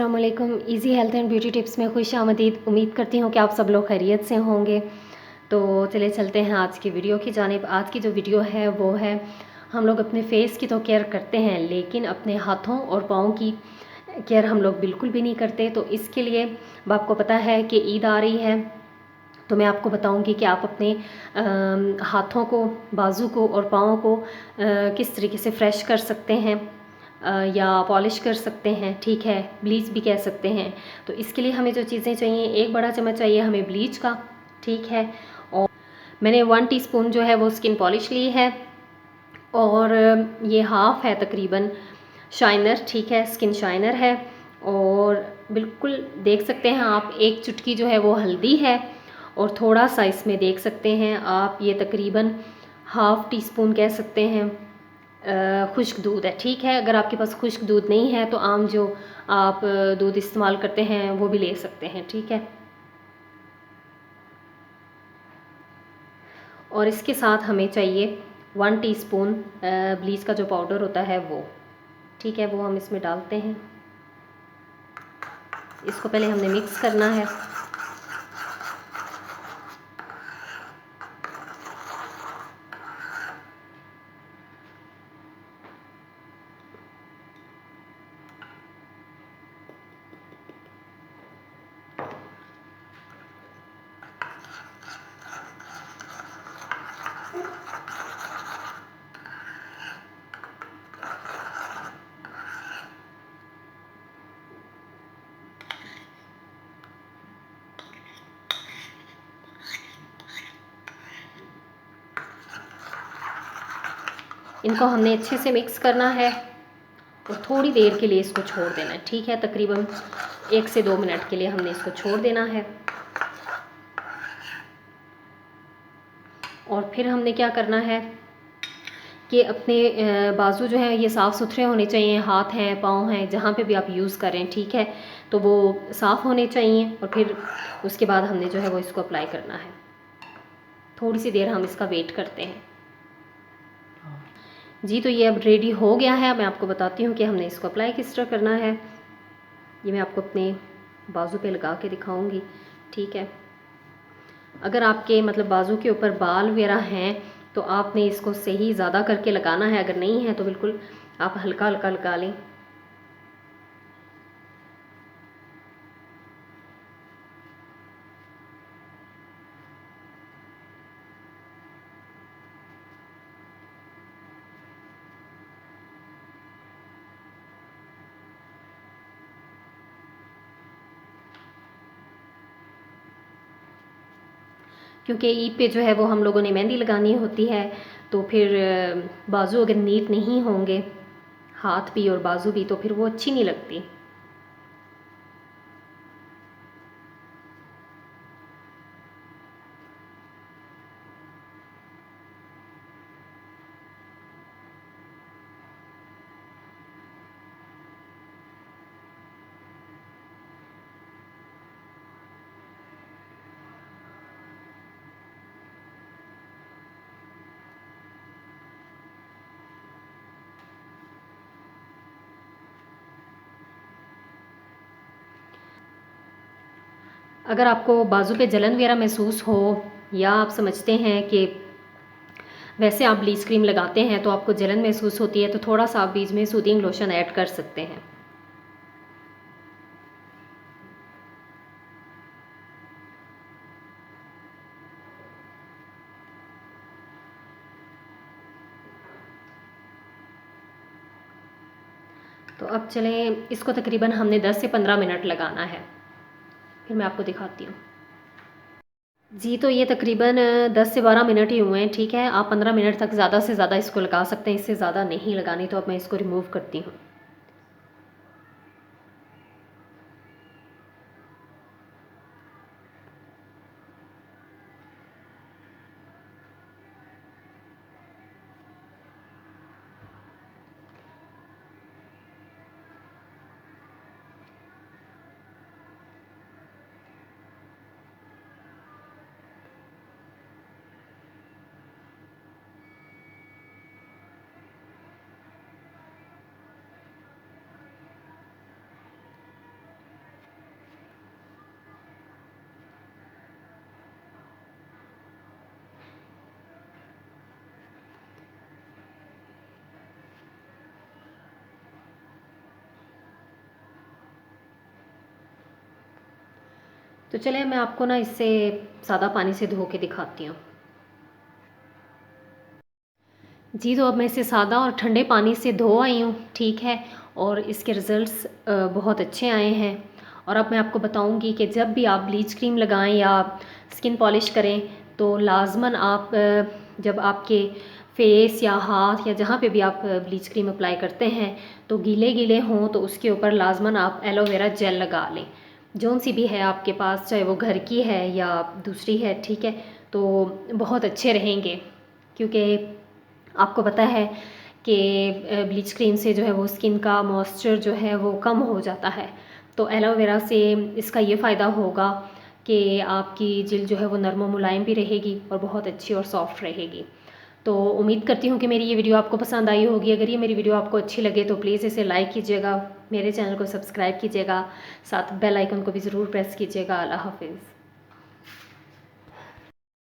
अस्सलाम वालेकुम। Easy health and beauty tips में खुश आमदीद। उम्मीद करती हूँ कि आप सब लोग खैरियत से होंगे। तो चलिए चलते हैं आज की वीडियो की जानिब। आज की जो वीडियो है वो है, हम लोग अपने फेस की तो केयर करते हैं लेकिन अपने हाथों और पाँव की केयर हम लोग बिल्कुल भी नहीं करते। तो इसके लिए अब आपको पता है कि ईद आ रही है, तो मैं आपको बताऊंगी कि आप अपने हाथों को, बाजू को और पाँव को किस तरीके से फ्रेश कर सकते हैं या पॉलिश कर सकते हैं, ठीक है, ब्लीच भी कह सकते हैं। तो इसके लिए हमें जो चीज़ें चाहिए, एक बड़ा चम्मच चाहिए हमें ब्लीच का, ठीक है। और मैंने 1 टीस्पून जो है वो स्किन पॉलिश ली है, और ये हाफ़ है तकरीबन शाइनर, ठीक है, स्किन शाइनर है। और बिल्कुल देख सकते हैं आप, एक चुटकी जो है वो हल्दी है, और थोड़ा सा इसमें देख सकते हैं आप, ये तकरीबन हाफ़ टीस्पून कह सकते हैं खुश्क दूध है, ठीक है। अगर आपके पास खुश्क दूध नहीं है तो आम जो आप दूध इस्तेमाल करते हैं वो भी ले सकते हैं, ठीक है। और इसके साथ हमें चाहिए 1 टीस्पून ब्लीच का जो पाउडर होता है वो, ठीक है, वो हम इसमें डालते हैं। इसको पहले हमने मिक्स करना है। इनको हमने अच्छे से मिक्स करना है और थोड़ी देर के लिए इसको छोड़ देना है, ठीक है। तकरीबन 1 से 2 मिनट के लिए हमने इसको छोड़ देना है। और फिर हमने क्या करना है कि अपने बाजू जो हैं ये साफ़ सुथरे होने चाहिए, हाथ हैं, पाँव हैं, जहाँ पे भी आप यूज़ करें, ठीक है, तो वो साफ़ होने चाहिए। और फिर उसके बाद हमने जो है वो इसको अप्लाई करना है। थोड़ी सी देर हम इसका वेट करते हैं। जी, तो ये अब रेडी हो गया है। मैं आपको बताती हूँ कि हमने इसको अप्लाई किस तरह करना है। ये मैं आपको अपने बाजू पे लगा के दिखाऊंगी, ठीक है। अगर आपके मतलब बाजू के ऊपर बाल वगैरह हैं तो आपने इसको सही ज़्यादा करके लगाना है, अगर नहीं है तो बिल्कुल आप हल्का हल्का लगा लें। क्योंकि ईद पे जो है वो हम लोगों ने मेहंदी लगानी होती है, तो फिर बाजू अगर नीट नहीं होंगे, हाथ भी और बाजू भी, तो फिर वो अच्छी नहीं लगती। अगर आपको बाजू पे जलन वगैरह महसूस हो, या आप समझते हैं कि वैसे आप ब्लीच क्रीम लगाते हैं तो आपको जलन महसूस होती है, तो थोड़ा सा आप बीच में सूदिंग लोशन ऐड कर सकते हैं। तो अब चलें, इसको तकरीबन हमने 10 से 15 मिनट लगाना है। फिर मैं आपको दिखाती हूँ। जी, तो ये तकरीबन 10 से 12 मिनट ही हुए हैं, ठीक है। आप 15 मिनट तक ज़्यादा से ज़्यादा इसको लगा सकते हैं, इससे ज़्यादा नहीं लगानी। तो अब मैं इसको रिमूव करती हूँ। तो चलिए मैं आपको ना इससे सादा पानी से धो के दिखाती हूँ। जी, तो अब मैं इसे सादा और ठंडे पानी से धो आई हूँ, ठीक है। और इसके रिज़ल्ट्स बहुत अच्छे आए हैं। और अब मैं आपको बताऊँगी कि जब भी आप ब्लीच क्रीम लगाएं या स्किन पॉलिश करें तो लाज़मन आप जब आपके फेस या हाथ या जहाँ पे भी आप ब्लीच क्रीम अप्लाई करते हैं तो गीले गीले हों तो उसके ऊपर लाज़मन आप एलोवेरा जेल लगा लें, जौन सी भी है आपके पास, चाहे वो घर की है या दूसरी है, ठीक है। तो बहुत अच्छे रहेंगे, क्योंकि आपको पता है कि ब्लीच क्रीम से जो है वो स्किन का मॉइस्चर जो है वो कम हो जाता है। तो एलोवेरा से इसका ये फ़ायदा होगा कि आपकी जिल्द जो है वो नरम और मुलायम भी रहेगी और बहुत अच्छी और सॉफ्ट रहेगी। तो उम्मीद करती हूँ कि मेरी ये वीडियो आपको पसंद आई होगी। अगर ये मेरी वीडियो आपको अच्छी लगे तो प्लीज़ इसे लाइक कीजिएगा, मेरे चैनल को सब्सक्राइब कीजिएगा, साथ बेल आइकन को भी ज़रूर प्रेस कीजिएगा। अल्लाह हाफ़िज़।